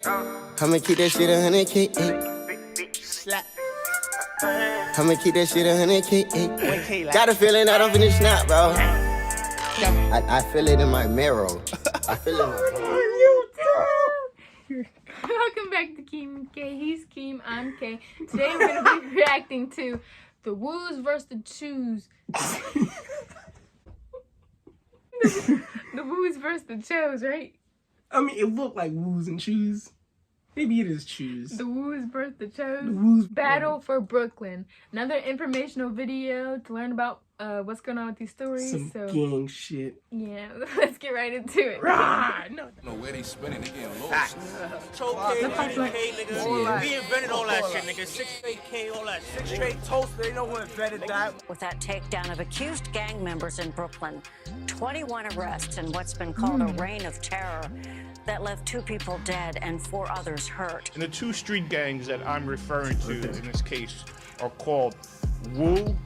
I'ma keep that shit 100K. I'ma keep that shit 100K. Got a feeling that I'm finished now, bro. I feel it in my marrow. I feel it in my Welcome back to Keem K. He's Keem, I'm K. Today we're gonna be reacting to the Woos versus the Choos. The Woos versus the Choos, right? I mean, it looked like Woos and Choos. Maybe it is Choos. The Woos versus the Choos. The Woos Battle for Brooklyn. Another informational video to learn about what's going on with these stories. Some gang shit. Yeah, let's get right into it. Rah! No. No, where they spinning, they getting lost. Choke nigga. We invented all that shit, nigga. 6 straight K, all that. 6 straight toast, they know who invented that. With that takedown of accused gang members in Brooklyn, 21 arrests and what's been called a reign of terror that left 2 people dead and 4 others hurt. And the 2 street gangs that I'm referring to in this case are called Woo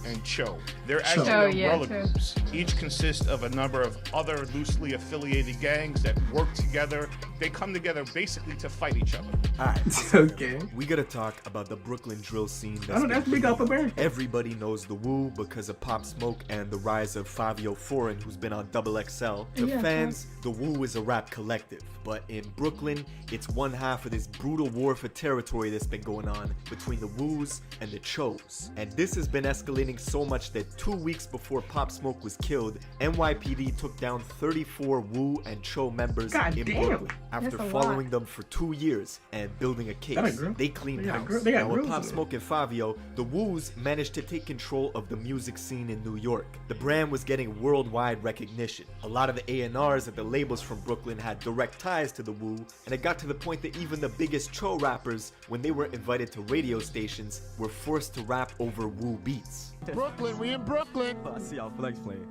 and Cho. They're actually umbrella groups. Each consists of a number of other loosely affiliated gangs that work together. They come together basically to fight each other. Alright, Okay. we gotta talk about the Brooklyn drill scene. That's big up America. Everybody knows the Woo because of Pop Smoke and the rise of Fabio Foreign, who's been on Double XL. To fans, the Woo is a rap collective, but in Brooklyn, it's one half of this brutal war for territory that's been going on between the Woos and the Choos. And this has been escalating so much that 2 weeks before Pop Smoke was killed, NYPD took down 34 Woo and Cho members in Brooklyn after following them for 2 years and building a case. They cleaned house. Now with Pop Smoke and Fabio, the Woos managed to take control of the music scene in New York. The brand was getting worldwide recognition. A lot of the A&Rs at the labels from Brooklyn had direct ties to the Woo, and it got to the point that even the biggest Cho rappers, when they were invited to radio stations, were forced to rap over Woo beats. Brooklyn, we in Brooklyn. I see y'all flex playing.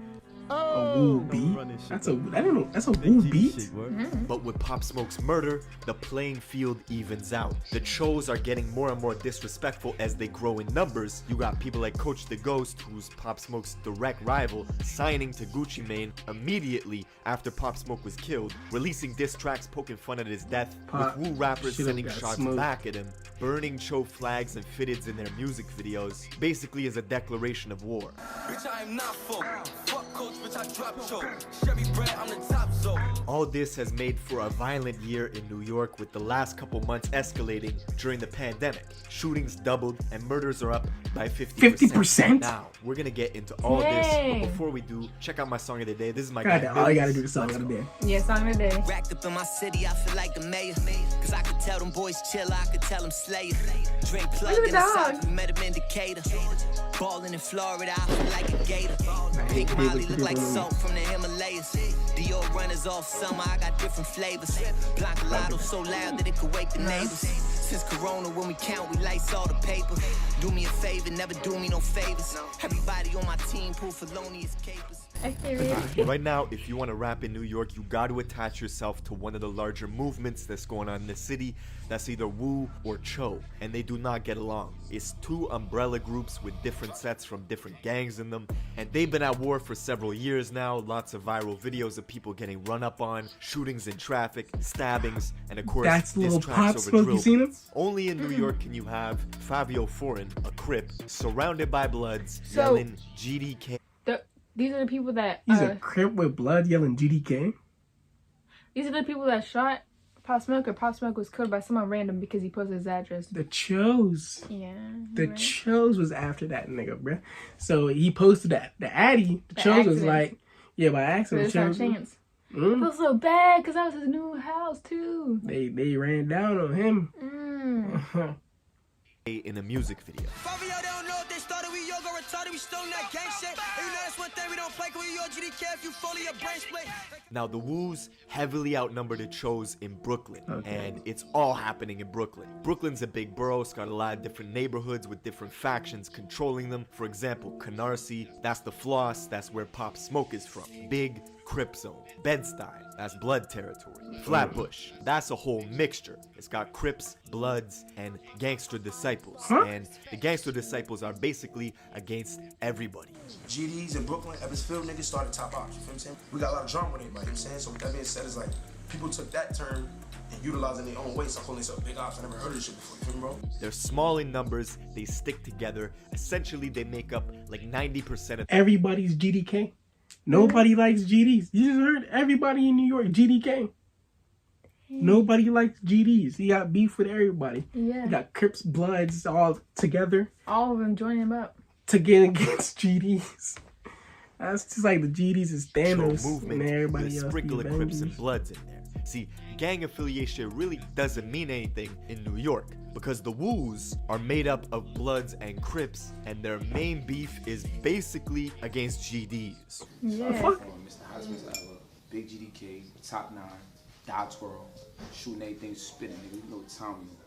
A Woo beat? That's a Woo beat? But with Pop Smoke's murder, the playing field evens out. The Choos are getting more and more disrespectful as they grow in numbers. You got people like Coach the Ghost, who's Pop Smoke's direct rival, signing to Gucci Mane immediately after Pop Smoke was killed, releasing diss tracks poking fun at his death, with Woo rappers sending shots back at him, burning Cho flags and fitteds in their music videos, basically as a declaration of war. Bitch, I am not full. Fuck coach, bitch, I drop Cho. Chevy bread, I'm the top zone. All this has made for a violent year in New York, with the last couple months escalating during the pandemic. Shootings doubled and murders are up by 50%. Now, we're gonna get into all this, but before we do, check out my song of the day. This is my guy. All you gotta do is song of the day. Yeah, song of the day. Racked up in my city, I feel like the mayor. Cause I could tell them boys chill, I could tell them slayer. Drink plug in the south, we met him in Decatur. Ballin' in Florida, I feel like a gator. Pink Molly look like salt from the Himalayas. Dior runners off summer, I got different flavors. Blanc Lotto so loud that it could wake the neighbors. Since Corona, when we count, we lights all the paper. Do me a favor, never do me no favors. Everybody on my team pull felonious capers. Right now, if you want to rap in New York, you got to attach yourself to one of the larger movements that's going on in the city. That's either Woo or Cho, and they do not get along. It's 2 umbrella groups with different sets from different gangs in them, and they've been at war for several years now. Lots of viral videos of people getting run up on, shootings in traffic, stabbings, and of course, that's little Pop over Smoke. You seen him? Only in New York can you have Fabio Foreign, a Crip, surrounded by Bloods, yelling GDK. These are the people that He's a Crip with blood yelling GDK. These are the people that shot Pop Smoke, or Pop Smoke was killed by someone random because he posted his address. The Choos. Yeah. The Choos was after that nigga, bruh. So he posted that the Addy. The Choos was like, yeah, by accident. There's no chance. I feel so bad because that was his new house too. They ran down on him. In a music video. Now the Woos heavily outnumber the Choos in Brooklyn, and it's all happening in Brooklyn. Brooklyn's a big borough, it's got a lot of different neighborhoods with different factions controlling them. For example, Canarsie, that's the Floss, that's where Pop Smoke is from. Big Crip Zone. Bed-Stuy, that's Blood territory. Flatbush, that's a whole mixture. It's got Crips, Bloods, and Gangster Disciples. And the Gangster Disciples are basically against everybody. GDs in Brooklyn, Evansville, niggas started top ops, you feel what I'm saying? We got a lot of drama with it, like, you know what I'm saying? So with that being said, it's like, people took that term and utilizing their own weight, so calling themselves big ops. I never heard of this shit before. You feel me, bro? They're small in numbers, they stick together. Essentially, they make up like 90% of everybody's GDK. Nobody likes GDs. You just heard everybody in New York GDK. Nobody likes GDs. He got beef with everybody. Yeah. He got Crips, Bloods all together. All of them join him up. To get against GDs. That's just like the GDs is Thanos movement, and everybody with a else. sprinkle of Crips and Bloods in there. See, gang affiliation really doesn't mean anything in New York because the Woos are made up of Bloods and Crips, and their main beef is basically against GDs. Yeah. Mr. Husband's ever, Big GDK, Top 9, Dot Twirl, shooting everything, spitting, nigga. You know what time we on.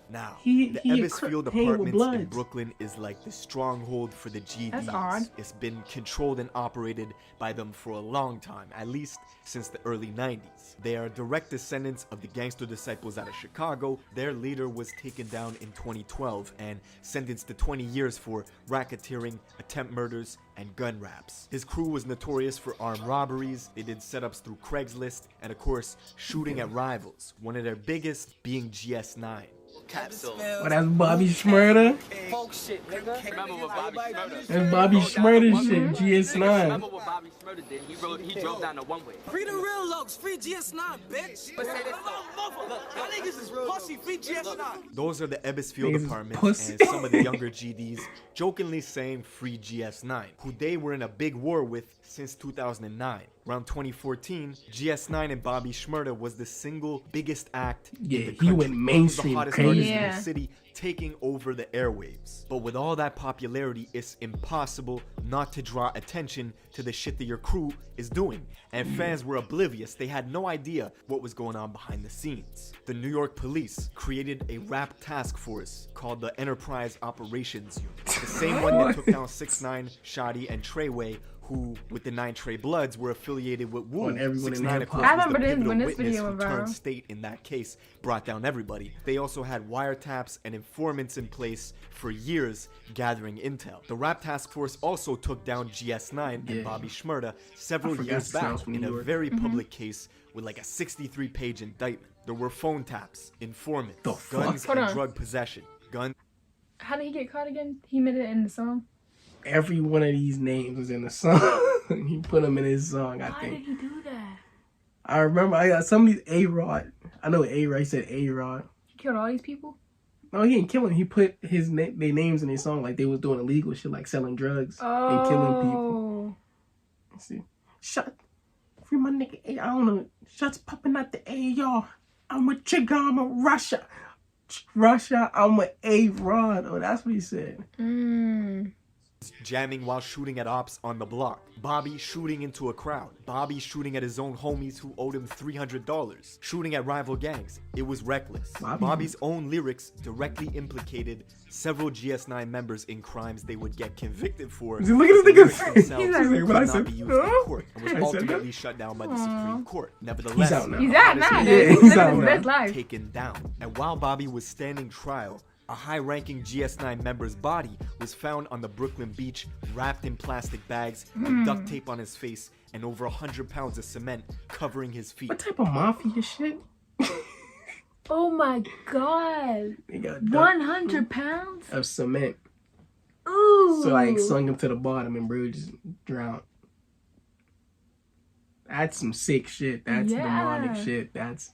Now, He the a Ebbsfield hang with Apartments in Bloods. Brooklyn is like the stronghold for the GDs. That's odd. It's been controlled and operated by them for a long time, at least since the early 90s. They are direct descendants of the gangster disciples out of Chicago. Their leader was taken down in 2012 and sentenced to 20 years for racketeering, attempt murders, and gun raps. His crew was notorious for armed robberies. They did setups through Craigslist and, of course, shooting at rivals, one of their biggest being GS9. Oh, that's Bobby Shmurda. Folk shit, nigga. Remember what Bobby Shmurda did? That's Bobby Shmurda shit, GS9. Remember what Bobby Shmurda did? He drove down the one way. Free the real looks, free GS9, bitch. But say this though. Y'all niggas is pussy, free GS9. Those are the Ebbsfield Niggas Apartments pussy. and some of the younger GDs jokingly saying free GS9, who they were in a big war with since 2009. Around 2014, GS9 and Bobby Shmurda was the single biggest act in the country. he went mainstream the hottest crazy. artist in Yeah. the city, taking over the airwaves. But with all that popularity, it's impossible not to draw attention to the shit that your crew is doing. And fans were oblivious. They had no idea what was going on behind the scenes. The New York police created a rap task force called the Enterprise Operations Unit. The same one that took down 6ix9ine, Shotty, and Treyway, who, with the 9 Trey Bloods, were affiliated with Wu. On everyone in 6ix9ine, of hip-hop. course, I was the remember this pivotal when this witness video who went viral. turned state in that case, brought down everybody. They also had wiretaps and informants in place for years gathering intel. The rap task force also took down GS9 and Bobby Shmurda several forgot years this back was from in New a York. very public case with like a 63-page indictment. There were phone taps, informants, The guns, fuck? and Hold on. drug possession. Guns. How did he get caught again? He made it in the song. Every one of these names was in the song. He put them in his song, I Why think. did he do that? I remember I got some of these A-Rod. I know A-Rod. He said A-Rod. He killed all these people? No, he didn't kill him. He put their names in his song like they was doing illegal shit, like selling drugs and killing people. Let's see. Shut. Free my nigga A. I don't know. Shots popping out the A, y'all. I'm a trigger. I'm a Russia. Russia. I'm a A-Rod. Oh, that's what he said. Jamming while shooting at ops on the block. Bobby shooting into a crowd. Bobby shooting at his own homies who owed him $300. Shooting at rival gangs. It was reckless. Bobby's own lyrics directly implicated several GS9 members in crimes they would get convicted for. Look at this The lyrics nigga's face. themselves He's like, could what I not said? be used in court and was I said ultimately that. shut down by the Supreme Court. Nevertheless, He's out now. He's out now. Yeah, He's he's living out his now. best life. taken down. And while Bobby was standing trial, a high-ranking GS9 member's body was found on the Brooklyn beach, wrapped in plastic bags, with duct tape on his face, and over 100 pounds of cement covering his feet. What type of mafia shit? Oh my god. They got duct 100 pounds? of cement. Ooh. So like sunk him to the bottom and bro just drowned. That's some sick shit. That's demonic shit. That's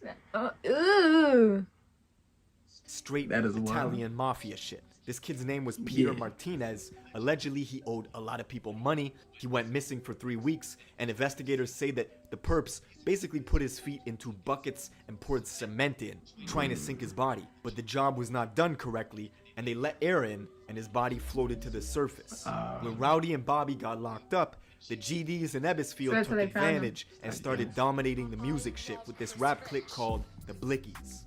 Ooh. Straight That is wild. Italian mafia shit. This kid's name was Peter Yeah. Martinez. Allegedly, he owed a lot of people money. He went missing for 3 weeks, and investigators say that the perps basically put his feet into buckets and poured cement in, trying to sink his body. But the job was not done correctly, and they let air in, and his body floated to the surface. When Rowdy and Bobby got locked up, the GDs in Ebbsfield that's took where they found him. advantage and started dominating the music shit with this rap clique called the Blickies.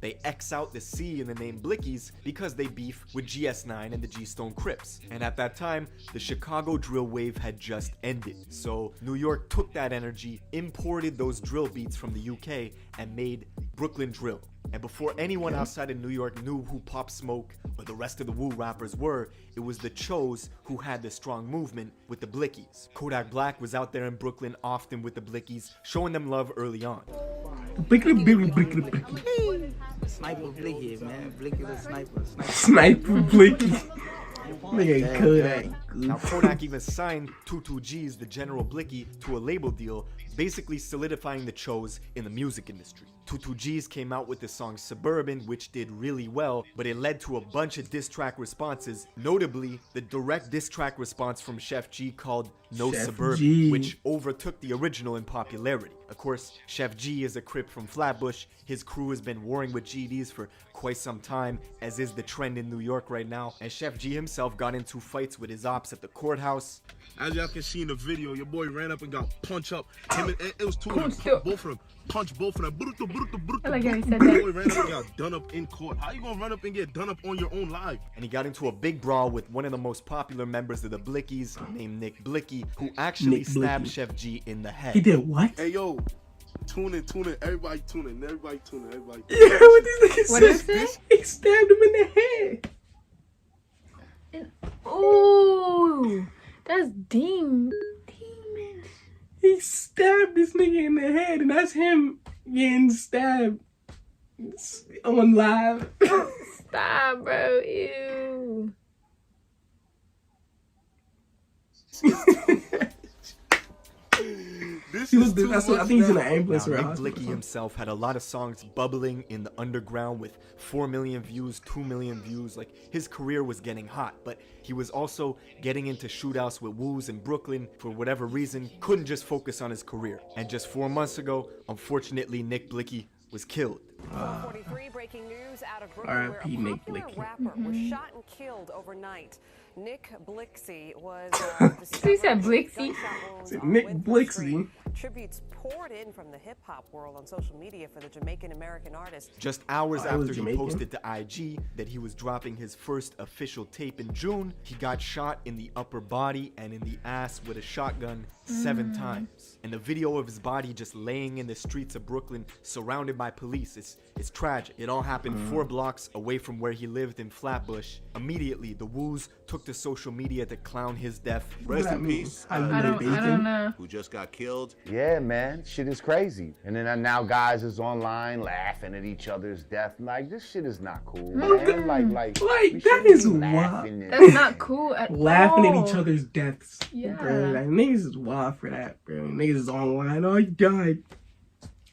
They X out the C in the name Blickies because they beef with GS9 and the G-Stone Crips. And at that time, the Chicago drill wave had just ended. So New York took that energy, imported those drill beats from the UK, and made Brooklyn drill. And before anyone outside of New York knew who Pop Smoke or the rest of the Wu rappers were, it was the Choos who had the strong movement with the Blickies. Kodak Black was out there in Brooklyn often with the Blickies, showing them love early on. Blicky. Sniper Blicky, man. Blicky the sniper. Sniper Blicky. Nigga Kodak. Now Kodak even signed 22G's The General Blicky to a label deal, basically solidifying the Choos in the music industry. 22G's came out with the song Suburban, which did really well, but it led to a bunch of diss track responses, notably the direct diss track response from Chef G called No Chef Suburban, G. which overtook the original in popularity. Of course, Chef G is a Crip from Flatbush. His crew has been warring with GDs for quite some time, as is the trend in New York right now, and Chef G himself got into fights with his ops at the courthouse. As y'all can see in the video, your boy ran up and got punched up. Him and it was two of them, both of them. Punched both of them. I like how he said Your boy ran up and got done up in court. How you gonna run up and get done up on your own live? And he got into a big brawl with one of the most popular members of the Blickies, named Nick Blicky, who actually stabbed Chef G in the head. He did what? Hey yo, tune in, everybody tune in. Yeah, what this nigga said? He stabbed him in the head. Ooh, that's demon. He stabbed this nigga in the head, and that's him getting stabbed on live. Stop, bro. Ew. I think he's in an ambulance. Now, Nick Blicky himself had a lot of songs bubbling in the underground with 4 million views, 2 million views. Like, his career was getting hot, but he was also getting into shootouts with woos in Brooklyn. For whatever reason, couldn't just focus on his career. And just 4 months ago, unfortunately, Nick Blicky was killed. 43 breaking news out of Brooklyn, where R.I.P. a Nick popular Blicky. rapper was shot and killed overnight. Nick Blixey was He said Blixey. Nick Blixey. Tributes poured in from the hip-hop world on social media for the Jamaican-American artist. Just hours after he Jamaican. posted to IG that he was dropping his first official tape in June, he got shot in the upper body and in the ass with a shotgun 7 times. And the video of his body just laying in the streets of Brooklyn surrounded by police, it's tragic. It all happened 4 blocks away from where he lived in Flatbush. Immediately, the woos took to social media to clown his death. Rest in peace. I don't know. Who just got killed. Yeah, man, shit is crazy. And then now guys is online laughing at each other's death. Like, this shit is not cool, man. Like that is wild. That's not cool at Laughing all. at each other's deaths. Yeah. Bro, like, niggas is wild for that, bro. Niggas is online. Oh, he died.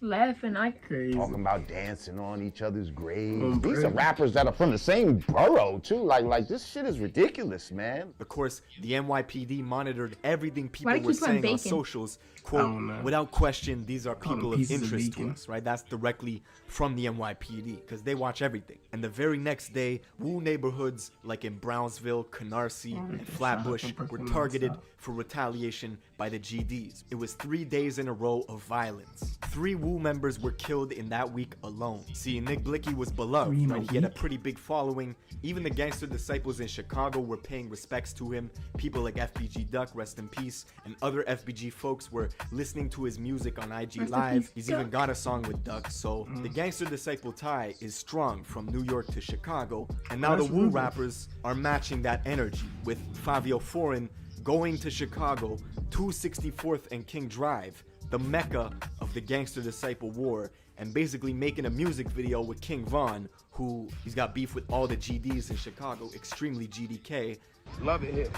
Laughing, crazy. Talking about dancing on each other's graves. These are rappers that are from the same borough, too. Like this shit is ridiculous, man. Of course, the NYPD monitored everything people were saying on socials. Quote, without question, these are people of interest to us, right? That's directly from the NYPD, because they watch everything. And the very next day, Wu neighborhoods like in Brownsville, Canarsie, and Flatbush were targeted for retaliation by the GDs. It was 3 days in a row of violence. 3 Wu members were killed in that week alone. See, Nick Blicky was beloved, right? He had a pretty big following. Even the gangster disciples in Chicago were paying respects to him. People like FBG Duck, rest in peace, and other FBG folks were listening to his music on IG Live. He's even got a song with Duck, so the gangster disciple tie is strong from New York to Chicago. And now the Wu rappers are matching that energy, with Fabio Foreign going to Chicago, 264th and King Drive, the mecca of the gangster disciple war, and basically making a music video with King Von, who he's got beef with all the GDs in Chicago, extremely GDK. Love it here.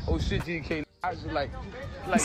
Oh shit, GDK. I just like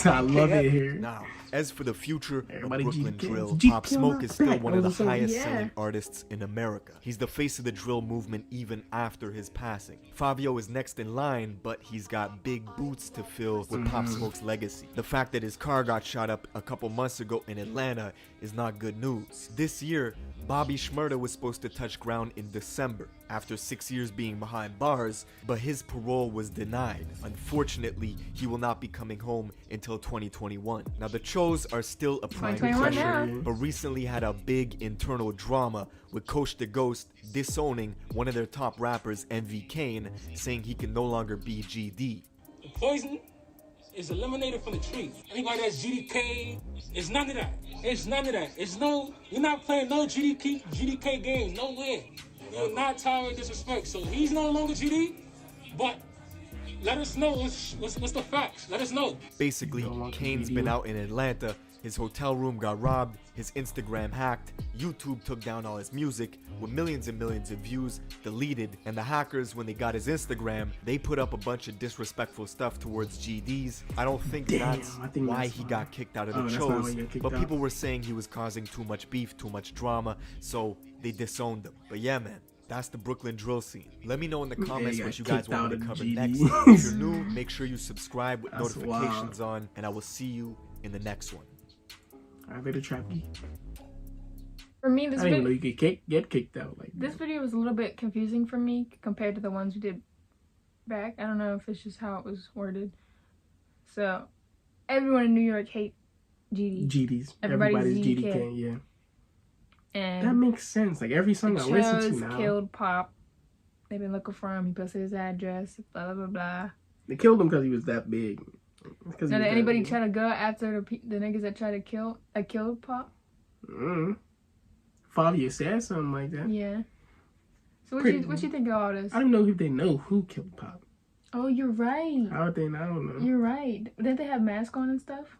I love it here. Now, as for the future of Everybody Brooklyn GDK. drill, GDK Pop Smoke is still right. one of the Also, highest yeah. selling artists in America. He's the face of the drill movement even after his passing. Fabio is next in line, but he's got big boots to fill with Pop Smoke's legacy. The fact that his car got shot up a couple months ago in Atlanta is not good news. This year, Bobby Shmurda was supposed to touch ground in December after 6 years being behind bars, but his parole was denied. Unfortunately, he will not be coming home until 2021. Now, the Choos are still applying pressure, but recently had a big internal drama with Coach the Ghost disowning one of their top rappers, MV Kane, saying he can no longer be GD. The poison is eliminated from the tree. Anybody that's GDK, it's none of that. It's none of that. It's no, you're not playing no GDK games, nowhere. You're not tolerating disrespect. So he's no longer GD, but let us know what's the facts. Let us know. Basically, Kane's been out in Atlanta His hotel room got robbed, his Instagram hacked, YouTube took down all his music with millions and millions of views, deleted, and the hackers, when they got his Instagram, they put up a bunch of disrespectful stuff towards GDs. I don't think that's why he got kicked out of the Choos, but people were saying he was causing too much beef, too much drama, so they disowned him. But yeah, man. That's the Brooklyn drill scene. Let me know in the comments what you guys want me to cover next. If you're new, make sure you subscribe with notifications on, and I will see you in the next one. I better trap you. For me, this I didn't even know you could get kicked out like this video was a little bit confusing for me compared to the ones we did back. I don't know if it's just how it was worded. So, everyone in New York hate GD. GDs. Everybody's GDK, yeah. And that makes sense. Like every song I listen to now. Killed Pop. They've been looking for him. He posted his address. Blah blah blah blah. They killed him because he was that big. Now, did anybody try to go after the niggas that tried to kill Pop? Fabio said something like that. Yeah. So what you think of all this? I don't know if they know who killed Pop. Oh, you're right. How would they? I don't know. You're right. Didn't they have masks on and stuff?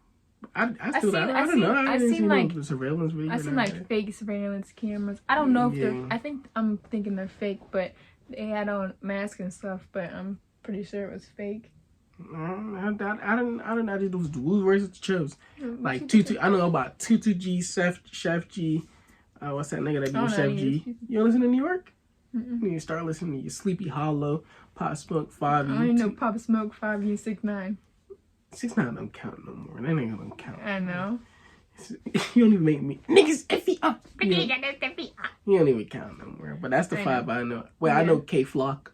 I don't know. I didn't see like surveillance video. I seen like fake surveillance cameras. I don't know if they're. I think I'm thinking they're fake, but they had on masks and stuff. But I'm pretty sure it was fake. I don't know. It was the Woos versus the Choos. Like Tutu. I know about Tutu G, Chef G. What's that nigga that do Chef G? You don't listen to New York? You need to start listening to your Sleepy Hollow, Pop Smoke 5. I don't even know Pop Smoke 5 and 6ix9ine. 6ix9ine don't count no more. That nigga don't count. I know. You don't even make me niggas iffy up. You don't even count no more. But that's the 5 I know. Well, I know K Flock.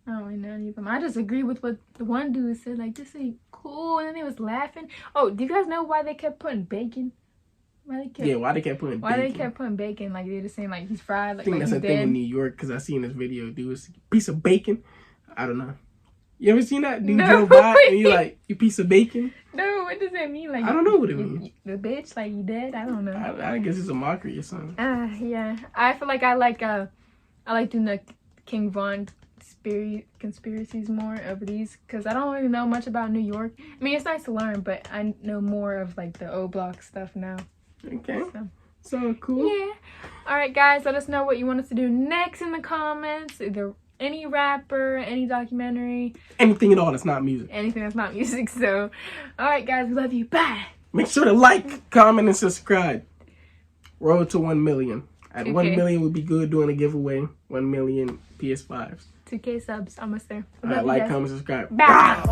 I don't know any of them. I just agree with what the one dude said. Like, this ain't cool. And then he was laughing. Oh, do you guys know why they kept putting bacon? Why they kept putting bacon? Like, they're just saying, like, he's fried. Like, I think that's a thing in New York, because I seen this video. Dude, was a piece of bacon. I don't know. You ever seen that? Dude drove by and you like, you piece of bacon? No, what does that mean? Like, I don't know what it means. The bitch, like, you dead? I don't know. I guess it's a mockery or something. Yeah. I feel like I like doing the King Von conspiracies more of these, because I don't really know much about New York. I mean, it's nice to learn, but I know more of like the O Block stuff now. Okay. So cool. Yeah. All right, guys, let us know what you want us to do next in the comments. Either any rapper, any documentary, anything at all that's not music. Anything that's not music. So, all right, guys, we love you. Bye. Make sure to like, comment, and subscribe. Road to 1 million. At 1 million, we'll be good doing a giveaway. 1 million PS5s. 2K subs, almost there. All right, like, comment, subscribe. Bye.